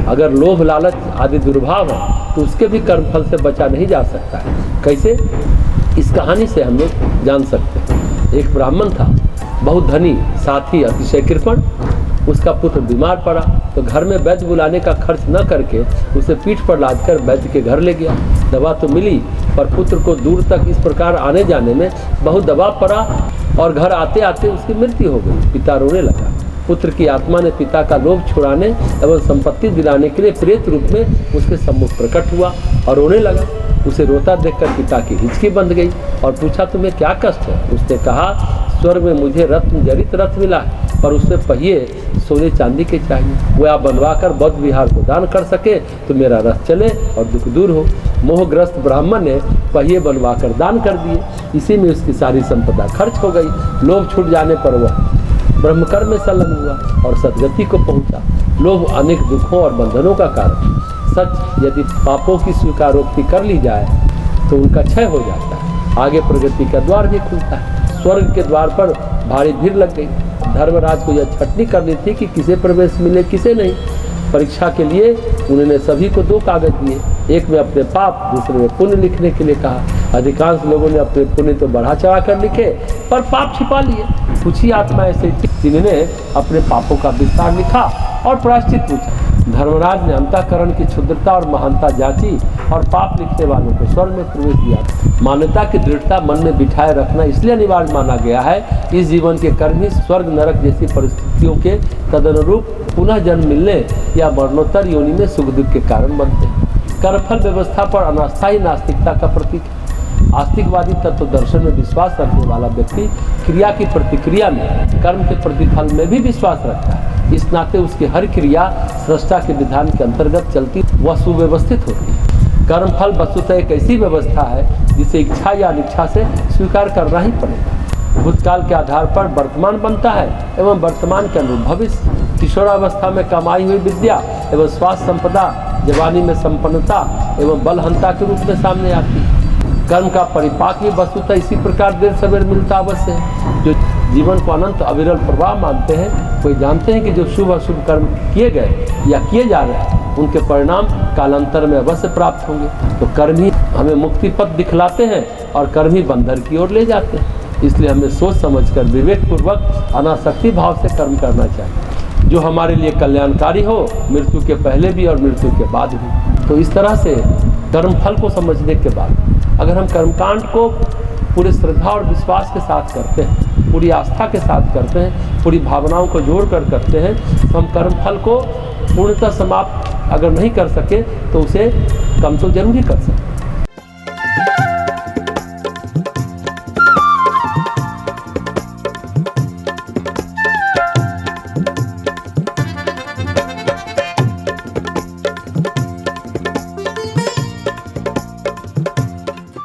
अगर लोभ लालच आदि दुर्भाव है तो उसके भी कर्मफल से बचा नहीं जा सकता है। कैसे? इस कहानी से हम लोग जान सकते हैं। एक ब्राह्मण था, बहुत धनी, साथी अतिशय कृपण। उसका पुत्र बीमार पड़ा तो घर में वैद्य बुलाने का खर्च न करके उसे पीठ पर लादकर वैद्य के घर ले गया। दवा तो मिली, पर पुत्र को दूर तक इस प्रकार आने जाने में बहुत दबाव पड़ा और घर आते आते उसकी मृत्यु हो गई। पिता रोने लगा। पुत्र की आत्मा ने पिता का लोभ छुड़ाने एवं संपत्ति दिलाने के लिए प्रेत रूप में उसके सम्मुख प्रकट हुआ और रोने लगा। उसे रोता देखकर पिता की हिचकी बंध गई और पूछा, तुम्हें क्या कष्ट है? उसने कहा, स्वर्ग में मुझे रत्न जड़ित रथ मिला है, पर उसमें पहिए सोने चांदी के चाहिए। वह आप बनवाकर बौद्ध विहार को दान कर सके तो मेरा रथ चले और दुख दूर हो। मोहग्रस्त ब्राह्मण ने पहिए बनवाकर दान कर दिए। इसी में उसकी सारी संपदा खर्च हो गई। लोभ छूट जाने पर वह ब्रह्मकर्म में संलग्न हुआ और सद्गति को पहुंचा। लोभ अनेक दुखों और बंधनों का कारण। सच, यदि पापों की स्वीकारोक्ति कर ली जाए तो उनका क्षय हो जाता है, आगे प्रगति का द्वार भी खुलता है। स्वर्ग के द्वार पर भारी भीड़ लग गई। धर्मराज को यह छटनी करनी थी कि किसे प्रवेश मिले किसे नहीं। परीक्षा के लिए उन्होंने सभी को 2 कागज दिए, एक में अपने पाप, दूसरे में पुण्य लिखने के लिए कहा। अधिकांश लोगों ने अपने पुण्य तो बढ़ा चढ़ा कर लिखे, पर पाप छिपा लिए। कुछ ही आत्मा ऐसे जिन्होंने अपने पापों का विस्तार लिखा और प्रायश्चित पूछा। धर्मराज ने अंतःकरण की क्षुद्रता और महानता जांची और पाप लिखने वालों को स्वर्ग में प्रवेश दिया। मान्यता की दृढ़ता मन में बिठाए रखना इसलिए अनिवार्य माना गया है। इस जीवन के कर्म ही स्वर्ग नरक जैसी परिस्थितियों के तदनुरूप पुनः जन्म मिलने या मरणोत्तर योनि में सुख दुख के कारण बनते हैं। कर्मफल व्यवस्था पर अनास्था ही नास्तिकता का प्रतीक है। आस्तिकवादी तत्व दर्शन में विश्वास रखने वाला व्यक्ति क्रिया की प्रतिक्रिया में, कर्म के प्रतिफल में भी विश्वास रखता है। इस नाते उसकी हर क्रिया सृष्टा के विधान के अंतर्गत चलती व सुव्यवस्थित होती है। कर्मफल वस्तुतः एक ऐसी व्यवस्था है जिसे इच्छा या अनिच्छा से स्वीकार करना ही पड़ेगा। भूतकाल के आधार पर वर्तमान बनता है एवं वर्तमान के अनुरूप भविष्य। किशोरावस्था में कमाई हुई विद्या एवं स्वास्थ्य संपदा जवानी में संपन्नता एवं बलहंता के रूप में सामने आती है। कर्म का परिपाक भी वस्तुतः इसी प्रकार देर सवेर मिलता अवश्य है। जो जीवन को अनंत अविरल प्रवाह मानते हैं, कोई जानते हैं कि जो शुभ अशुभ कर्म किए गए या किए जा रहे हैं उनके परिणाम कालांतर में अवश्य प्राप्त होंगे। तो कर्म ही हमें मुक्ति पथ दिखलाते हैं और कर्म ही बंधन की ओर ले जाते हैं। इसलिए हमें सोच समझकर विवेकपूर्वक अनासक्ति भाव से कर्म करना चाहिए, जो हमारे लिए कल्याणकारी हो, मृत्यु के पहले भी और मृत्यु के बाद भी। तो इस तरह से कर्मफल को समझने के बाद अगर हम कर्मकांड को पूरी श्रद्धा और विश्वास के साथ करते हैं, पूरी आस्था के साथ करते हैं, पूरी भावनाओं को जोड़कर करते हैं, तो हम कर्मफल को पूर्णतः समाप्त अगर नहीं कर सके तो उसे कम तो जरूर ही कर सकते हैं।